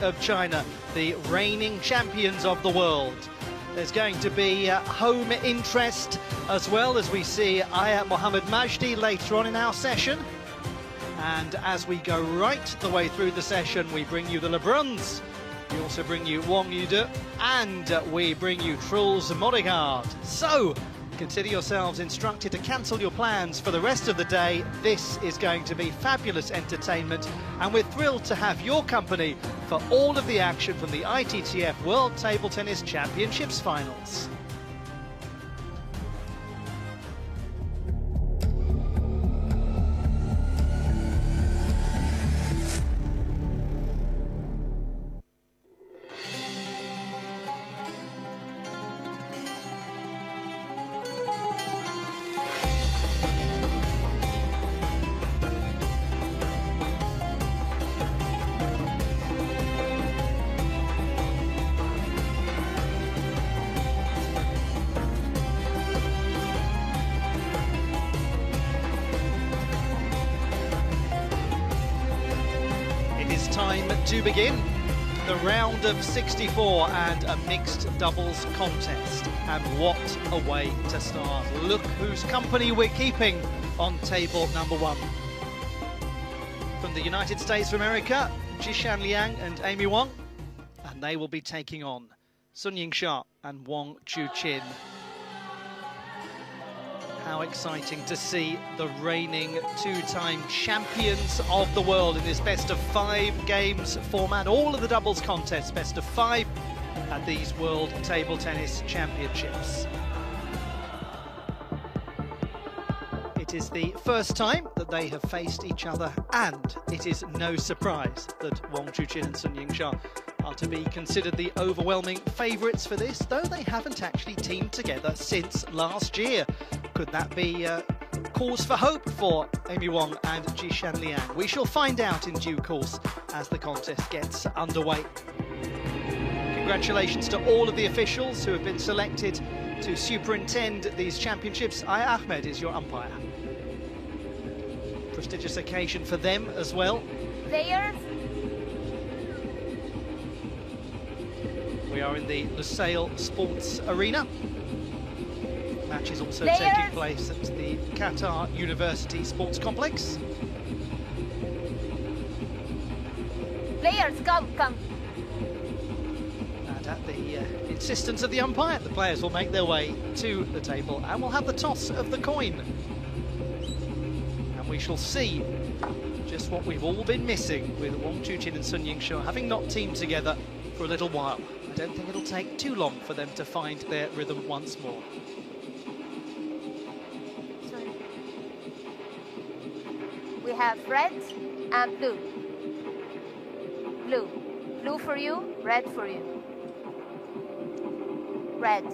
of China, the reigning champions of the world. There's going to be home interest as well, as we see Ayat Mohammad Majdi later on in our session. And as we go right the way through the session, we bring you the LeBruns. We also bring you Wang Yude, and we bring you Truls Modegaard. So, consider yourselves instructed to cancel your plans for the rest of the day. This is going to be fabulous entertainment, and we're thrilled to have your company for all of the action from the ITTF World Table Tennis Championships finals. Time to begin the round of 64 and a mixed doubles contest. And what a way to start. Look whose company we're keeping on table number 1. From the United States of America, Jishan Liang and Amy Wang, and they will be taking on Sun Yingxia and Wang Chuqin. How exciting to see the reigning two-time champions of the world in this best-of-5 games format. All of the doubles contests, best of 5 at these World Table Tennis Championships. It is the first time that they have faced each other, and it is no surprise that Wang Chuqin and Sun Yingxia are to be considered the overwhelming favourites for this, though they haven't actually teamed together since last year. Could that be cause for hope for Amy Wang and Jishan Liang? We shall find out in due course as the contest gets underway. Congratulations to all of the officials who have been selected to superintend these championships. Aya Ahmed is your umpire. Prestigious occasion for them as well. Players. We are in the Lusail Sports Arena. Match is also taking place at the Qatar University Sports Complex. Players, come. And at the insistence of the umpire, the players will make their way to the table and we'll have the toss of the coin. And we shall see just what we've all been missing with Wang Chuqin and Sun Yingxia having not teamed together for a little while. I don't think it'll take too long for them to find their rhythm once more. We have red and blue. Blue for you, red for you. Red.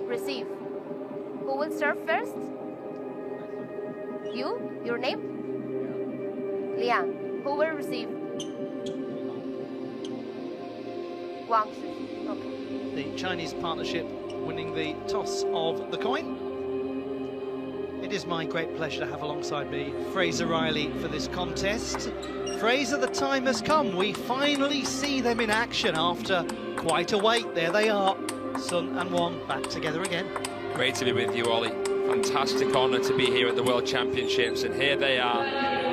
Receive. Who will serve first? You? Your name? Liang. Who will receive? Wang. Okay. The Chinese partnership winning the toss of the coin. It is my great pleasure to have alongside me Fraser Riley for this contest. Fraser, the time has come. We finally see them in action after quite a wait. There they are, Sun and Wang back together again. Great to be with you, Ollie. Fantastic honour to be here at the World Championships, and here they are,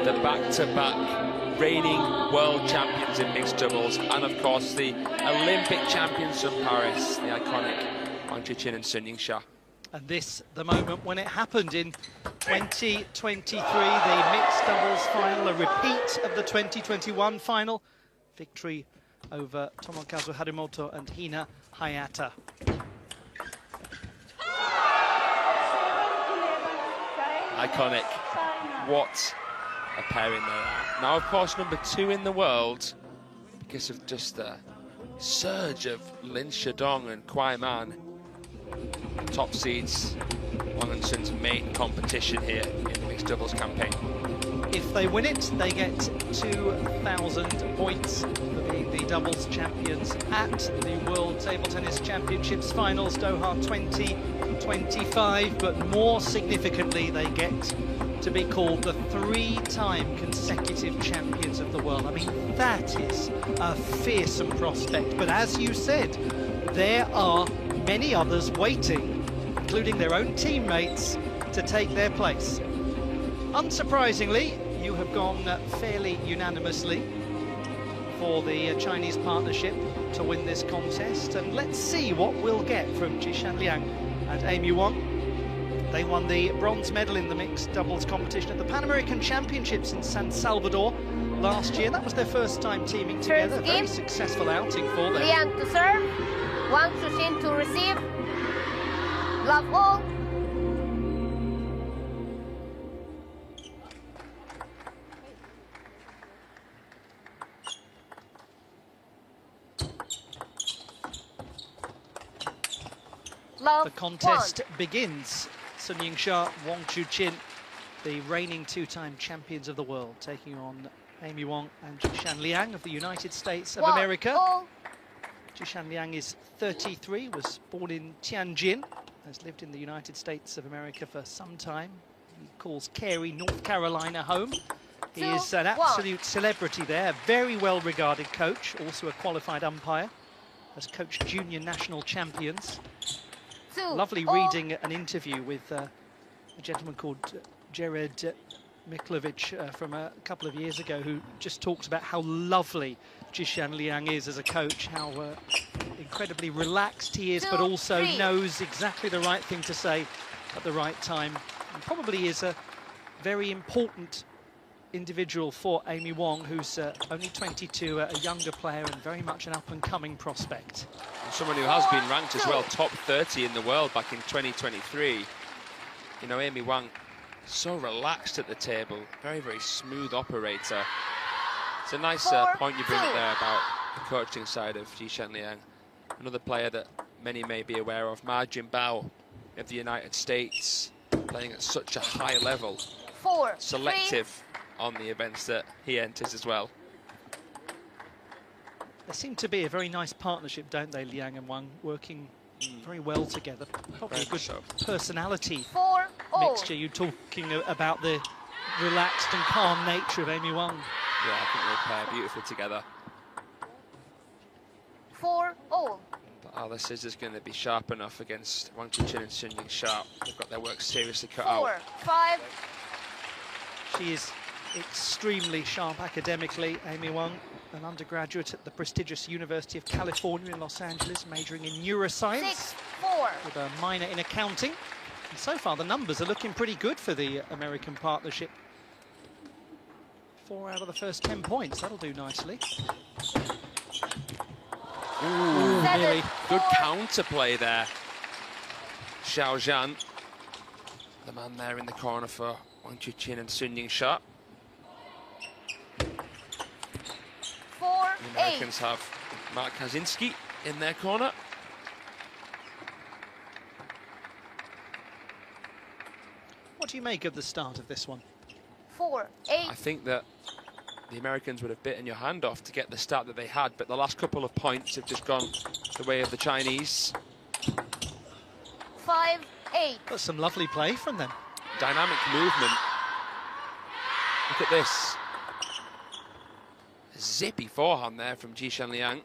the back-to-back reigning world champions in mixed doubles, and of course the Olympic champions from Paris, the iconic Wang Chuqin and Sun Yingxia. And this, the moment when it happened in 2023, the mixed doubles final, a repeat of the 2021 final. Victory over Tomokazu Harimoto and Hina Hayata. Iconic. What a pairing they are. Now, of course, number 2 in the world, because of just the surge of Lin Shidong and Kuai Man. Top seeds, Wang and Sun's main competition here in the mixed doubles campaign. If they win it, they get 2,000 points for being the doubles champions at the World Table Tennis Championships Finals, Doha 2025. But more significantly, they get to be called the 3-time consecutive champions of the world. I mean, that is a fearsome prospect. But as you said, there are many others waiting, including their own teammates, to take their place. Unsurprisingly, you have gone fairly unanimously for the Chinese partnership to win this contest, and let's see what we'll get from Jishan Liang and Amy Wang. They won the bronze medal in the mixed doubles competition at the Pan American Championships in San Salvador last year. That was their first time teaming together. A very successful outing for them. Liang to serve, Wang Chuxin to receive. Love all. The contest begins. Sun Yingsha, Wang Chuqin, the reigning 2-time champions of the world, taking on Amy Wang and Jishan Liang of the United States of America. Jishan Liang is 33, was born in Tianjin, has lived in the United States of America for some time. He calls Cary, North Carolina home. He is an absolute celebrity there, a very well-regarded coach, also a qualified umpire, has coached junior national champions. Lovely reading an interview with a gentleman called Jared Miklovic from a couple of years ago, who just talks about how lovely Jishan Liang is as a coach, how incredibly relaxed he is, but also knows exactly the right thing to say at the right time, and probably is a very important individual for Amy Wang, who's only 22, a younger player and very much an up-and-coming prospect. And someone who has been ranked as well top 30 in the world back in 2023. You know, Amy Wang, so relaxed at the table, very, very smooth operator. It's a nice point you bring up there about the coaching side of Jishan Liang. Another player that many may be aware of, Ma Jinbao of the United States, playing at such a high level. Selective on the events that he enters as well. They seem to be a very nice partnership, don't they, Liang and Wang, working very well together. Probably a good personality mixture. You're talking about the relaxed and calm nature of Amy Wang. Yeah, I think they pair beautifully together. 4-all. But are the scissors going to be sharp enough against Wang Chuqin and Sun Yingsha? They've got their work seriously cut out. 4-5. She is extremely sharp academically, Amy Wang, an undergraduate at the prestigious University of California in Los Angeles, majoring in neuroscience 6-4. with a minor in accounting. And so far the numbers are looking pretty good for the American partnership. 4 out of the first 10 points, that'll do nicely. Ooh, really good counterplay there. Xiao Zhan, the man there in the corner for Wang Chuqin and Sun Yingsha. The Americans have Mark Kaczynski in their corner. What do you make of the start of this one? 4-8. I think that the Americans would have bitten your hand off to get the start that they had, but the last couple of points have just gone the way of the Chinese. 5-8. That's some lovely play from them. Dynamic movement. Look at this. Zippy forehand there from Jishan Liang.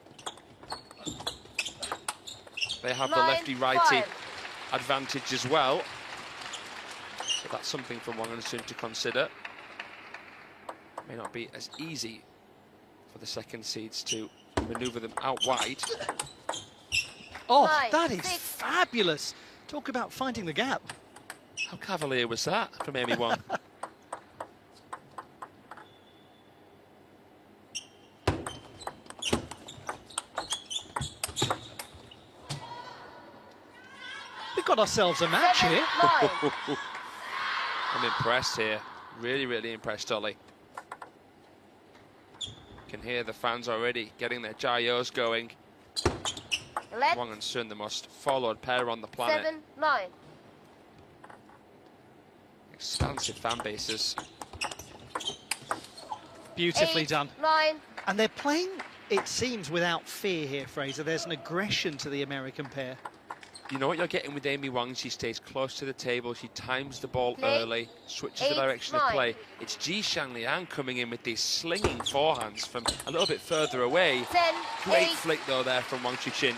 They have the lefty-righty advantage as well. So that's something for Wang and Sun to consider. May not be as easy for the second seeds to manoeuvre them out wide. Oh, that is fabulous. Talk about finding the gap. How cavalier was that from Amy Wang? We've got ourselves a match here. I'm impressed here. Really, really impressed, Ollie. Can hear the fans already getting their jayos going. Wang and Sun, the most followed pair on the planet. 7-9. Expansive fan bases. Beautifully done. 9. And they're playing, it seems, without fear here, Fraser. There's an aggression to the American pair. you know what you're getting with Amy Wang. She stays close to the table. She times the ball Play. early, switches the direction of play. It's Jishan Liang coming in with these slinging forehands from a little bit further away. 10, Great 8. flick, though, there from Wang Chuqin.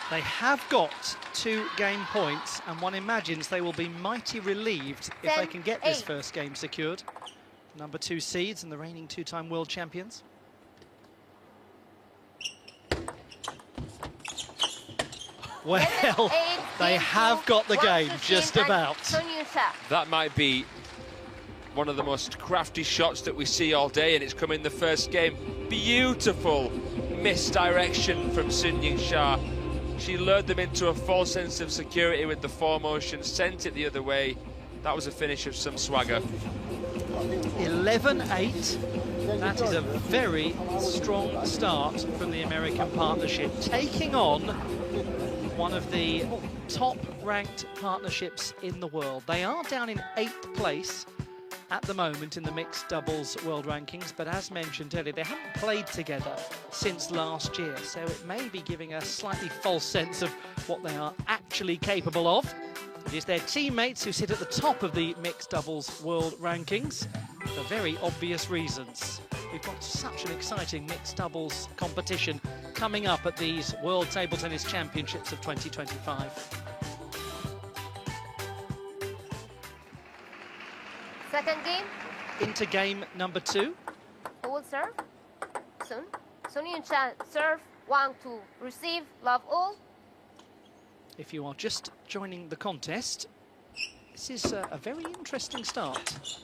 They have got 2 game points, and one imagines they will be mighty relieved if they can get this 8. first game secured. Number 2 seeds and the reigning 2-time world champions. Well, they have got the game, just about. That might be one of the most crafty shots that we see all day, and it's come in the first game. Beautiful misdirection from Sun Yingsha. She lured them into a false sense of security with the foremotion, sent it the other way. That was a finish of some swagger. 11-8. That is a very strong start from the American partnership, taking on one of the top-ranked partnerships in the world. They are down in 8th place at the moment in the mixed doubles world rankings, but as mentioned earlier, they haven't played together since last year, so it may be giving a slightly false sense of what they are actually capable of. It is their teammates who sit at the top of the mixed doubles world rankings for very obvious reasons. We've got such an exciting mixed doubles competition coming up at these World Table Tennis Championships of 2025. Second game. Into game number 2. Hold serve. Sun Yingsha serve. Wang to receive. Love all. If you are just joining the contest, this is a very interesting start.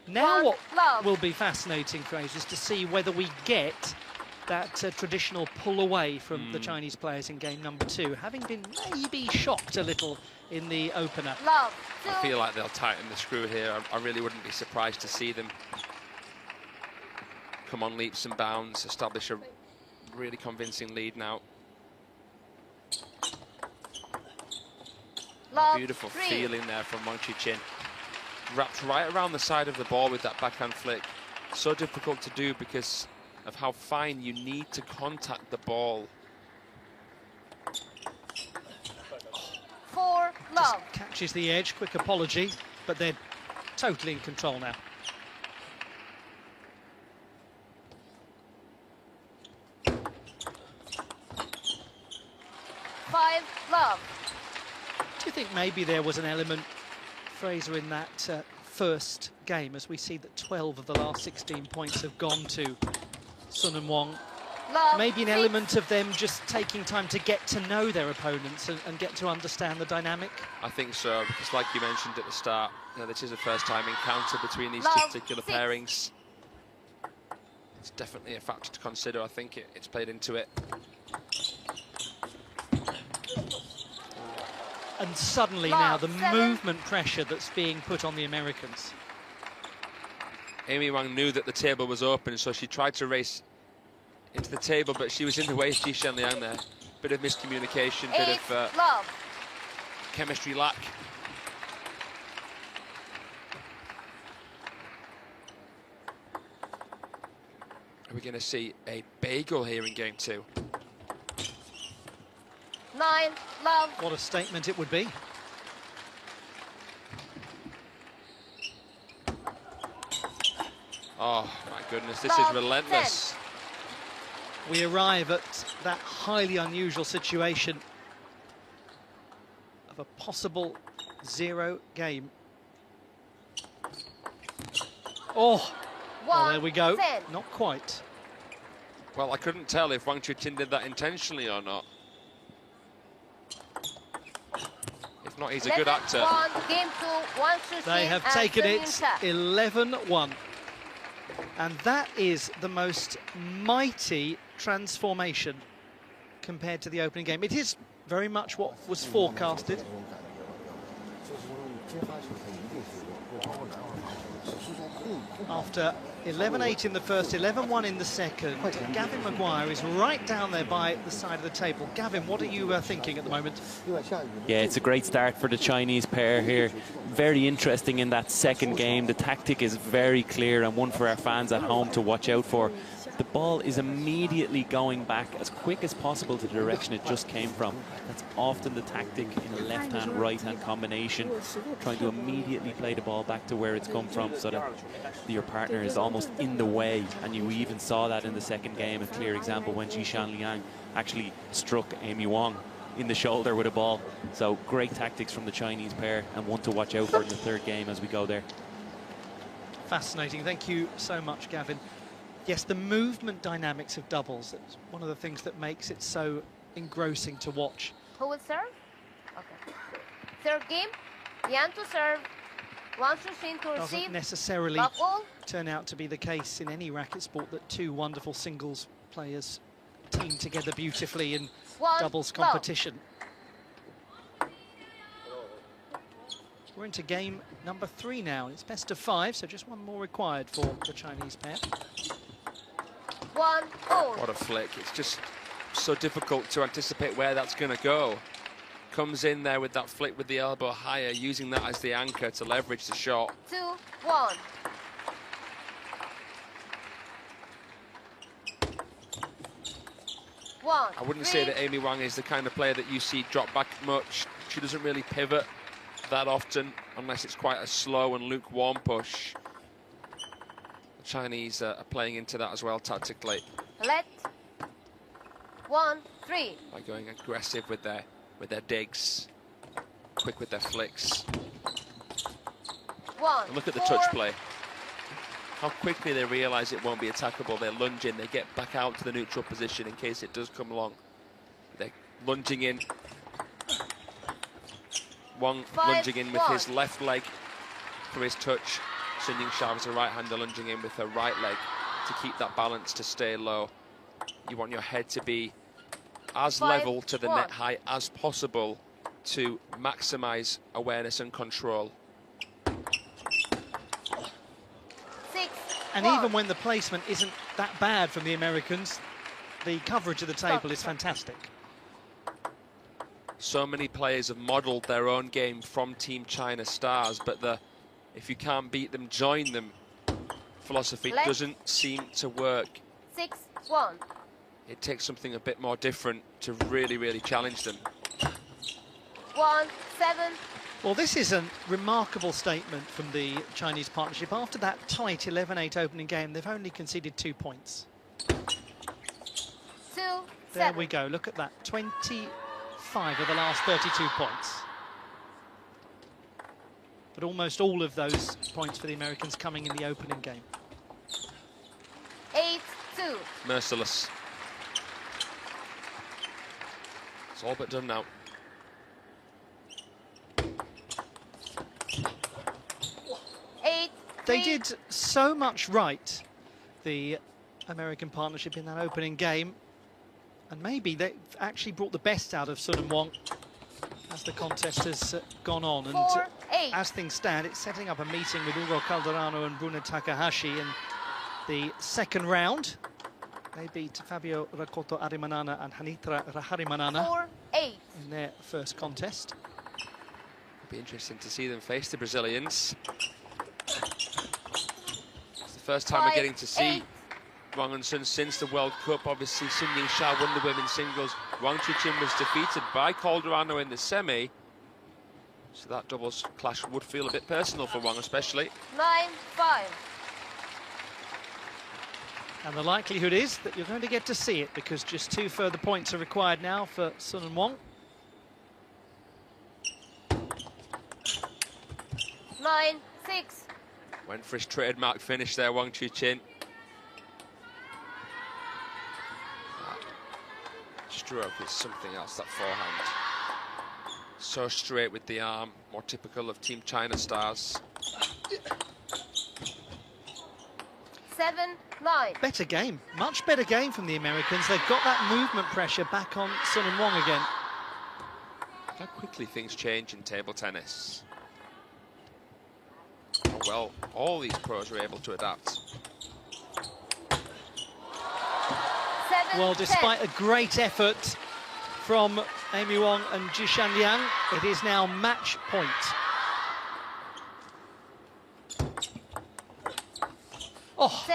Now what will be fascinating, Fraser, is to see whether we get that traditional pull away from the Chinese players in game number 2, having been maybe shocked a little in the opener. Love. I feel like they'll tighten the screw here. I really wouldn't be surprised to see them come on leaps and bounds, establish a really convincing lead now. Love. Beautiful 3. feeling there from Wang Chuqin. Wrapped right around the side of the ball with that backhand flick. So difficult to do because of how fine you need to contact the ball. 4. Love. Just catches the edge, quick apology, but they're totally in control now. Love. Do you think maybe there was an element, Fraser, in that first game, as we see that 12 of the last 16 points have gone to Sun and Wang? Love. Maybe an 6. element of them just taking time to get to know their opponents and get to understand the dynamic? I think so, because like you mentioned at the start, you know, this is a first-time encounter between these Love. two particular 6. pairings. It's definitely a factor to consider. I think it's played into it. And suddenly Love. now the 7. movement pressure that's being put on the Americans. Amy Wang knew that the table was open, so she tried to race into the table, but she was in the way of Jishan Liang there. Bit of miscommunication, bit 8. of Love. chemistry lack. Are we going to see a bagel here in game 2? 9. Love. What a statement it would be. Oh my goodness, this Love. is relentless. 10. We arrive at that highly unusual situation of a possible 0 game. Oh, well, there we go. 10. Not quite. Well, I couldn't tell if Wang Chuqin did that intentionally or not. If not, he's a good actor. Game 2, Wang Chuqin They have and taken Sun it Yingsha. 11-1. And that is the most mighty transformation compared to the opening game. It is very much what was forecasted. After 11-8 in the first, 11-1 in the second, Gavin Maguire is right down there by the side of the table. Gavin, what are you thinking at the moment? Yeah, it's a great start for the Chinese pair here. Very interesting in that second game. The tactic is very clear and one for our fans at home to watch out for. the ball is immediately going back as quick as possible to the direction it just came from. That's often the tactic in a left-hand, right-hand combination, trying to immediately play the ball back to where it's come from so that your partner is almost in the way. And you even saw that in the second game, a clear example when Zhishan Liang actually struck Amy Wang in the shoulder with a ball. So great tactics from the Chinese pair, and one to watch out for in the third game as we go there. Fascinating. Thank you so much, Gavin. Yes, the movement dynamics of doubles, that's one of the things that makes it so engrossing to watch. Who will serve? Okay. Third game, Liang to serve, Wang Chuqin to receive. Doesn't necessarily Love all. turn out to be the case in any racket sport that two wonderful singles players team together beautifully in doubles competition. We're into game number 3 now. It's best of 5, so just one more required for the Chinese pair. 1-all. What a flick. It's just so difficult to anticipate where that's going to go. Comes in there with that flick with the elbow higher, using that as the anchor to leverage the shot. 2-1. I wouldn't say that Amy Wang is the kind of player that you see drop back much. She doesn't really pivot that often, unless it's quite a slow and lukewarm push. The Chinese are playing into that as well tactically. Let 1-3. By going aggressive with their digs, quick with their flicks. And look at the touch play. How quickly they realise it won't be attackable. They lunge in, they get back out to the neutral position in case it does come along. They're lunging in. Wang lunging in with his left leg for his touch. Sun Ying-sha is a right-hander lunging in with her right leg to keep that balance, to stay low. You want your head to be as level to the net height as possible to maximise awareness and control. And even when the placement isn't that bad from the Americans, the coverage of the table is fantastic. So many players have modelled their own game from Team China stars, but if you can't beat them, join them philosophy doesn't seem to work. 6-1. It takes something a bit more different to really, really challenge them. 1-7. Well, this is a remarkable statement from the Chinese partnership. After that tight 11-8 opening game, they've only conceded 2 points. 2-7. There we go. Look at that. 25 of the last 32 points. But almost all of those points for the Americans coming in the opening game. 8-2. Merciless. It's all but done now. They did so much right, the American partnership, in that opening game. And maybe they've actually brought the best out of Sun and Wang as the contest has gone on. And as things stand, it's setting up a meeting with Ugo Calderano and Bruna Takahashi in the second round. They beat Fabio Rakoto Arimanana and Hanitra Raharimanana in their first contest. It'll be interesting to see them face the Brazilians. It's the first time we're getting to see Wang and Sun since the World Cup. Obviously, Sun Ying-sha won the women's singles. Wang Chuqin was defeated by Calderano in the semi. So that doubles clash would feel a bit personal for Wang, especially. 9-5. And the likelihood is that you're going to get to see it, because just 2 further points are required now for Sun and Wang. 9-6. Went for his trademark finish there, Wang Chuqin. That stroke is something else, that forehand. So straight with the arm, more typical of Team China stars. 7-9. Better game, much better game from the Americans. They've got that movement pressure back on Sun and Wang again. How quickly things change in table tennis. How well all these pros are able to adapt. 7-10. Well, despite a great effort from Amy Wang and Zhishan Liang, it is now match point. Oh.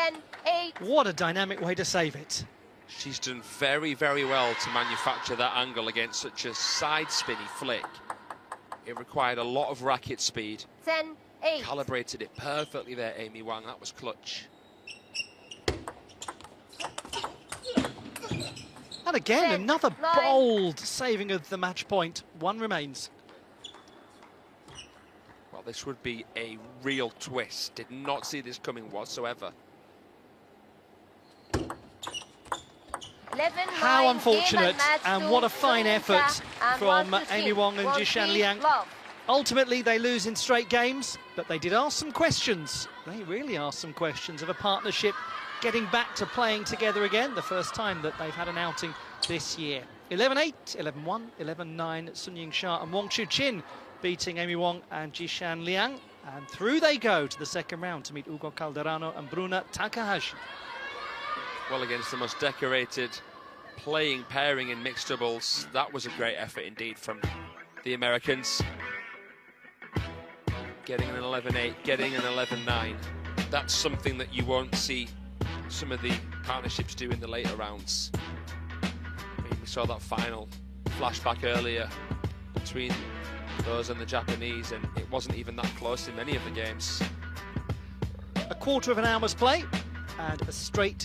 8. What a dynamic way to save it. She's done very, very well to manufacture that angle against such a side spinny flick. It required a lot of racket speed. 10, 8. Calibrated it perfectly there, Amy Wang. That was clutch. And again, 10, another 9. bold saving of the match point. One remains. Well, this would be a real twist. Did not see this coming whatsoever. 11, How 9, unfortunate, and what a fine effort from and Amy Wang and Jishan Liang. Ultimately, they lose in straight games, but they did ask some questions. They really asked some questions of a partnership getting back to playing together again, the first time that they've had an outing this year. 11-8, 11-1, 11-9, Sun Ying-sha and Wang Chu-chin beating Amy Wang and Jishan Liang. And through they go to the second round to meet Ugo Calderano and Bruna Takahashi. Well, against the most decorated playing pairing in mixed doubles, that was a great effort indeed from the Americans. Getting an 11-8, getting an 11-9. That's something that you won't see some of the partnerships do in the later rounds. I mean, we saw that final flashback earlier between those and the Japanese, and it wasn't even that close in many of the games. A quarter of an hour's play and a straight